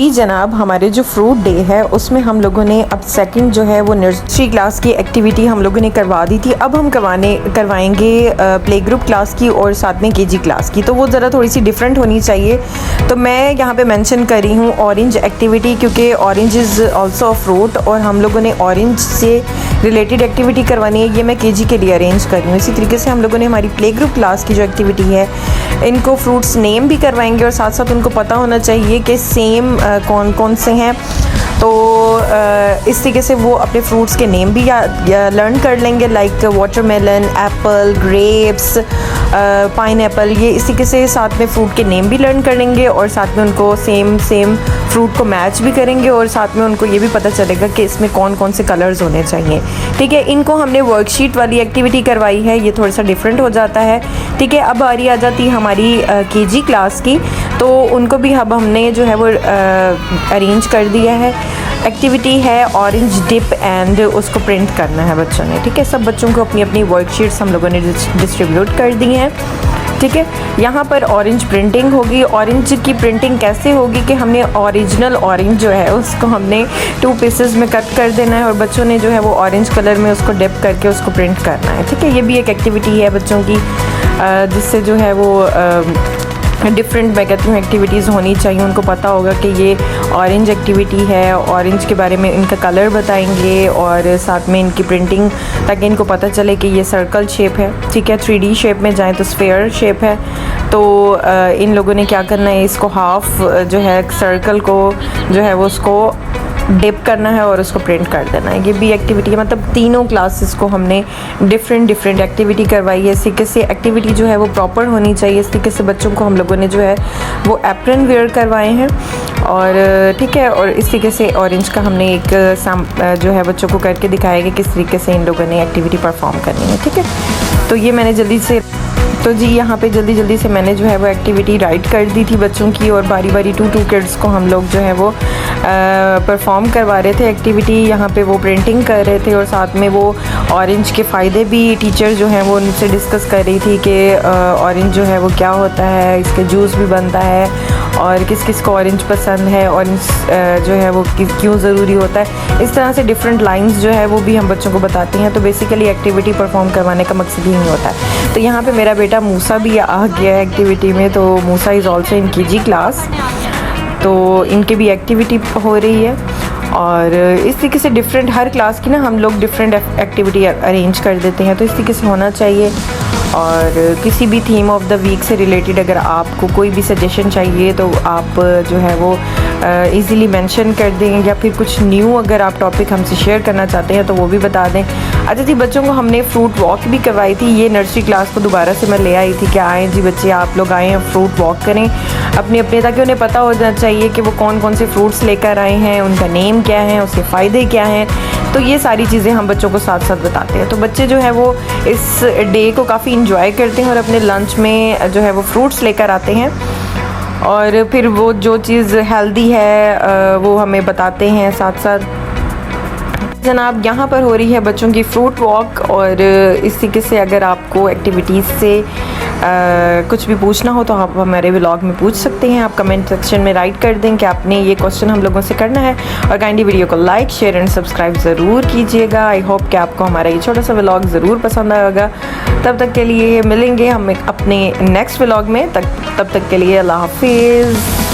जी जनाब, हमारे जो फ्रूट डे है उसमें हम लोगों ने अब सेकंड जो है वो नर्सरी क्लास की एक्टिविटी हम लोगों ने करवा दी थी। अब हम करवाएंगे प्ले ग्रुप क्लास की और साथ में केजी क्लास की, तो वो ज़रा थोड़ी सी डिफरेंट होनी चाहिए। तो मैं यहाँ पे मेंशन कर रही हूँ ऑरेंज एक्टिविटी, क्योंकि orange is also a fruit और हम लोगों ने ऑरेंज से रिलेटेड एक्टिविटी करवानी है। ये मैं केजी के लिए अरेंज कर रही हूँ। इसी तरीके से हम लोगों ने हमारी प्ले ग्रुप क्लास की जो एक्टिविटी है, इनको फ्रूट्स नेम भी करवाएंगे और साथ साथ उनको पता होना चाहिए कि सेम कौन कौन से हैं। तो इस तरीके से वो अपने फ्रूट्स के नेम भी लर्न कर लेंगे, like watermelon, Apple, grapes, pineapple. ये इसी तरीके से साथ में फ्रूट के नेम भी लर्न कर लेंगे और साथ में उनको सेम फ्रूट को मैच भी करेंगे और साथ में उनको ये भी पता चलेगा कि इसमें कौन कौन से कलर्स होने चाहिए। ठीक है, इनको हमने वर्कशीट वाली एक्टिविटी करवाई है, ये थोड़ा सा डिफरेंट हो जाता है। ठीक है, अब आ जाती है हमारी केजी क्लास की, तो उनको भी अब हमने जो है वो अरेंज कर दिया है। एक्टिविटी है ऑरेंज डिप एंड उसको प्रिंट करना है बच्चों ने। ठीक है, सब बच्चों को अपनी अपनी वर्कशीट्स हम लोगों ने डिस्ट्रीब्यूट कर दी हैं। ठीक है, यहाँ पर ऑरेंज प्रिंटिंग होगी। ऑरेंज की प्रिंटिंग कैसे होगी कि हमने ओरिजिनल ऑरेंज जो है उसको हमने 2 पीसेस में कट कर देना है और बच्चों ने जो है वो ऑरेंज कलर में उसको डिप करके उसको प्रिंट करना है। ठीक है, ये भी एक एक्टिविटी है बच्चों की, जिससे जो है वो डिफरेंट मैं कहती हूँ एक्टिविटीज़ होनी चाहिए। उनको पता होगा कि ये ऑरेंज एक्टिविटी है, ऑरेंज के बारे में इनका कलर बताएंगे और साथ में इनकी प्रिंटिंग, ताकि इनको पता चले कि ये सर्कल शेप है। ठीक है, 3D शेप में जाएं तो स्फेयर शेप है। तो इन लोगों ने क्या करना है, इसको हाफ जो है सर्कल को जो है वो उसको डिप करना है और उसको प्रिंट कर देना है। ये भी एक्टिविटी है, मतलब तीनों क्लासेस को हमने डिफरेंट एक्टिविटी करवाई है। इस तरीके से एक्टिविटी जो है वो प्रॉपर होनी चाहिए। इस तरीके से बच्चों को हम लोगों ने जो है वो एप्रन वेयर करवाए हैं और ठीक है, और इस तरीके से ऑरेंज का हमने एक जो है बच्चों को करके दिखाया कि किस तरीके से इन लोगों ने एक्टिविटी परफॉर्म करनी है। ठीक है, तो ये मैंने यहाँ पे जल्दी से मैंने जो है वो एक्टिविटी राइट कर दी थी बच्चों की और बारी 2 किड्स को हम लोग जो है वो परफॉर्म करवा रहे थे एक्टिविटी। यहाँ पे वो प्रिंटिंग कर रहे थे और साथ में वो ऑरेंज के फ़ायदे भी टीचर जो है वो उनसे डिस्कस कर रही थी कि ऑरेंज जो है वो क्या होता है, इसके जूस भी बनता है और किस किस को ऑरेंज पसंद है, ऑरेंज जो है वो क्यों ज़रूरी होता है। इस तरह से डिफरेंट लाइंस जो है वो भी हम बच्चों को बताते हैं। तो बेसिकली एक्टिविटी परफॉर्म करवाने का मकसद ही नहीं होता है। तो यहाँ पे मेरा बेटा मूसा भी आ गया है एक्टिविटी में, तो Musa is also in KG class, तो इनकी भी एक्टिविटी हो रही है। और इस तरीके से डिफरेंट हर क्लास की ना हम लोग डिफरेंट एक्टिविटी अरेंज कर देते हैं, तो इस तरीके से होना चाहिए। और किसी भी थीम ऑफ द वीक से रिलेटेड अगर आपको कोई भी सजेशन चाहिए तो आप जो है वो इजीली मेंशन कर दें, या फिर कुछ न्यू अगर आप टॉपिक हमसे शेयर करना चाहते हैं तो वो भी बता दें। अच्छा जी, बच्चों को हमने फ्रूट वॉक भी करवाई थी। ये नर्सरी क्लास को दोबारा से मैं ले आई थी कि आएँ जी बच्चे, आप लोग आएँ फ्रूट वॉक करें अपने ताकि उन्हें पता होना चाहिए कि वो कौन कौन से फ्रूट्स लेकर आए हैं, उनका नेम क्या है, उसके फ़ायदे क्या हैं। तो ये सारी चीज़ें हम बच्चों को साथ साथ बताते हैं। तो बच्चे जो है वो इस डे को काफ़ी इंजॉय करते हैं और अपने लंच में जो है वो फ्रूट्स लेकर आते हैं और फिर वो जो चीज़ हेल्दी है वो हमें बताते हैं साथ साथ। जनाब, यहाँ पर हो रही है बच्चों की फ्रूट वॉक और इस तरीके से अगर आपको एक्टिविटीज़ से कुछ भी पूछना हो तो आप हमारे व्लॉग में पूछ सकते हैं। आप कमेंट सेक्शन में राइट कर दें कि आपने ये क्वेश्चन हम लोगों से करना है और काइंडली वीडियो को लाइक, शेयर एंड सब्सक्राइब ज़रूर कीजिएगा। आई होप कि आपको हमारा ये छोटा सा व्लॉग ज़रूर पसंद आएगा। तब तक के लिए मिलेंगे हम अपने नेक्स्ट व्लॉग में, तब तक के लिए अल्लाह हाफिज़।